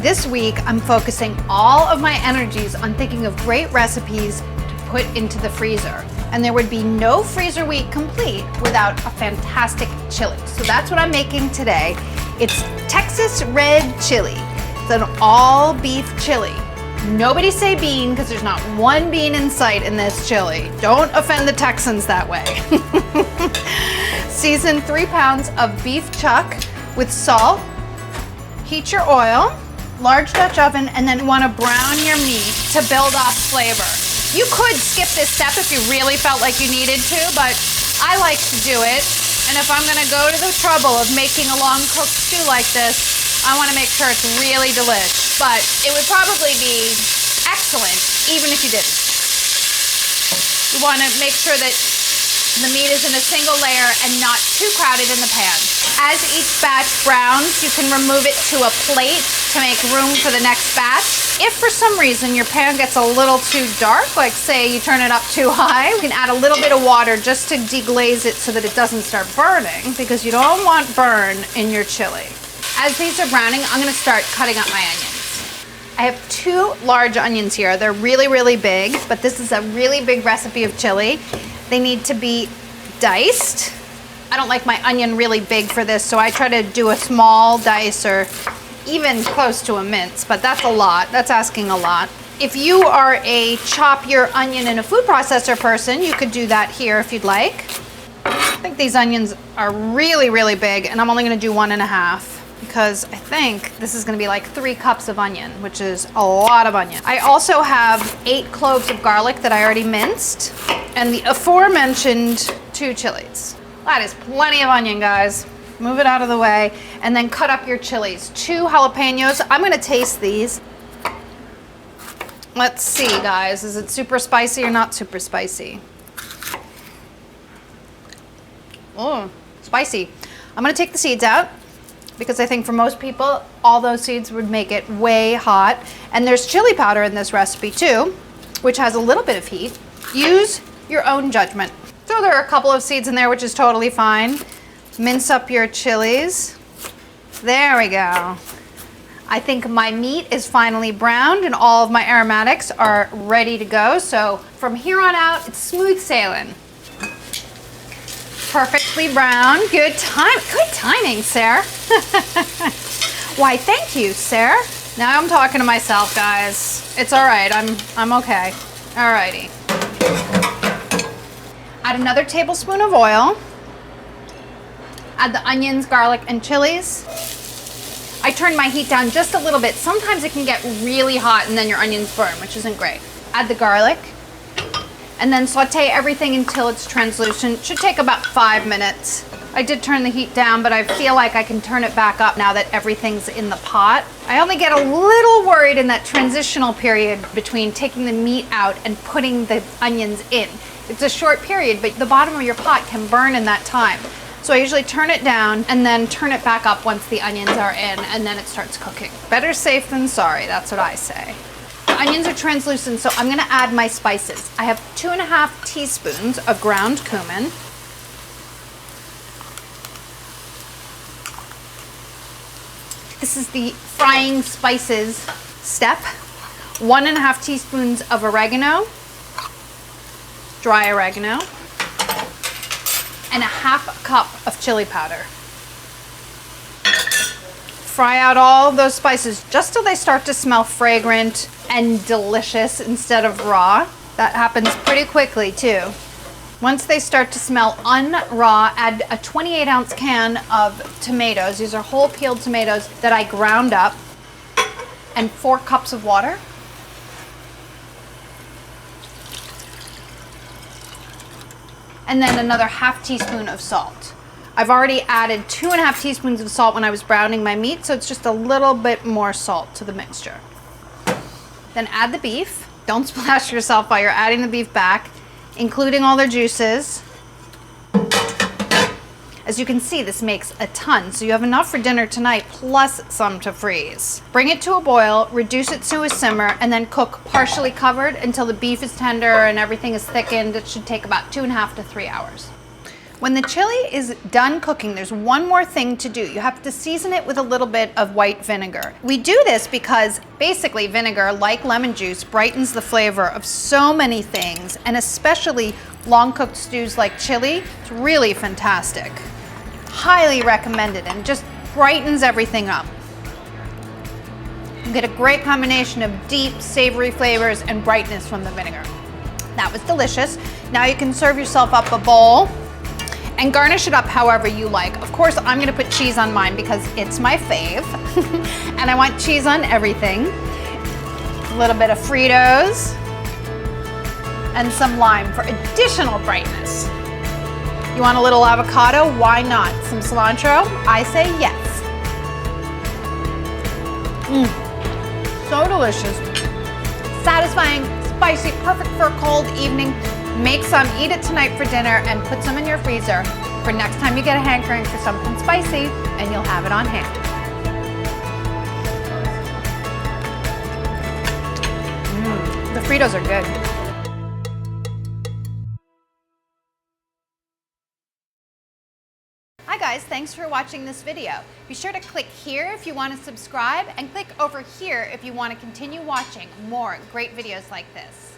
This week, I'm focusing all of my energies on thinking of great recipes to put into the freezer. And there would be no freezer week complete without a fantastic chili. So that's what I'm making today. It's Texas red chili. It's an all beef chili. Nobody say bean because there's not one bean in sight in this chili. Don't offend the Texans that way. Season 3 pounds of beef chuck with salt. Heat your oil, large Dutch oven, and then you want to brown your meat to build off flavor. You could skip this step if you really felt like you needed to, but I like to do it. And if I'm gonna go to the trouble of making a long cooked stew like this, I wanna make sure it's really delicious. But it would probably be excellent, even if you didn't. You wanna make sure that the meat is in a single layer and not too crowded in the pan. As each batch browns, you can remove it to a plate to make room for the next batch. If for some reason your pan gets a little too dark, like say you turn it up too high, you can add a little bit of water just to deglaze it so that it doesn't start burning, because you don't want burn in your chili. As these are browning, I'm gonna start cutting up my onions. I have 2 large onions here. They're really, really big, but this is a really big recipe of chili. They need to be diced. I don't like my onion really big for this, so I try to do a small dice or even close to a mince, but that's a lot. That's asking a lot. If you are a chop your onion in a food processor person, you could do that here if you'd like. I think these onions are really, really big, and I'm only gonna do 1.5 because I think this is gonna be like 3 cups of onion, which is a lot of onion. I also have 8 cloves of garlic that I already minced, and the aforementioned 2 chilies. That is plenty of onion, guys. Move it out of the way, and then cut up your chilies. 2 jalapenos. I'm gonna taste these. Let's see, guys. Is it super spicy or not super spicy? Oh, spicy. I'm gonna take the seeds out because I think for most people, all those seeds would make it way hot. And there's chili powder in this recipe too, which has a little bit of heat. Use your own judgment. So there are a couple of seeds in there, which is totally fine. Mince up your chilies. There we go. I think my meat is finally browned and all of my aromatics are ready to go. So from here on out, it's smooth sailing. Perfectly brown. Good timing, Sarah. Why, thank you, Sarah. Now I'm talking to myself, guys. It's all right. I'm okay. All righty. Add another tablespoon of oil. Add the onions, garlic, and chilies. I turn my heat down just a little bit. Sometimes it can get really hot and then your onions burn, which isn't great. Add the garlic, and then saute everything until it's translucent. Should take about 5 minutes. I did turn the heat down, but I feel like I can turn it back up now that everything's in the pot. I only get a little worried in that transitional period between taking the meat out and putting the onions in. It's a short period, but the bottom of your pot can burn in that time. So I usually turn it down and then turn it back up once the onions are in, and then it starts cooking. Better safe than sorry, that's what I say. The onions are translucent, so I'm gonna add my spices. I have 2.5 teaspoons of ground cumin. This is the frying spices step. 1.5 teaspoons of oregano, dry oregano, and a 1/2 cup of chili powder. Fry out all of those spices just till they start to smell fragrant and delicious instead of raw. That happens pretty quickly too. Once they start to smell unraw, add a 28-ounce can of tomatoes. These are whole peeled tomatoes that I ground up, and 4 cups of water. And then another 1/2 teaspoon of salt. I've already added 2.5 teaspoons of salt when I was browning my meat, so it's just a little bit more salt to the mixture. Then add the beef. Don't splash yourself while you're adding the beef back, including all the juices. As you can see, this makes a ton, so you have enough for dinner tonight, plus some to freeze. Bring it to a boil, reduce it to a simmer, and then cook partially covered until the beef is tender and everything is thickened. It should take about 2.5 to 3 hours. When the chili is done cooking, there's one more thing to do. You have to season it with a little bit of white vinegar. We do this because basically vinegar, like lemon juice, brightens the flavor of so many things, and especially long-cooked stews like chili. It's really fantastic. Highly recommended, and just brightens everything up. You get a great combination of deep, savory flavors and brightness from the vinegar. That was delicious. Now you can serve yourself up a bowl and garnish it up however you like. Of course, I'm gonna put cheese on mine because it's my fave, and I want cheese on everything. A little bit of Fritos, and some lime for additional brightness. You want a little avocado? Why not? Some cilantro? I say yes. So delicious. Satisfying, spicy, perfect for a cold evening. Make some, eat it tonight for dinner, and put some in your freezer for next time you get a hankering for something spicy, and you'll have it on hand. The Fritos are good. Hi guys, thanks for watching this video. Be sure to click here if you want to subscribe, and click over here if you want to continue watching more great videos like this.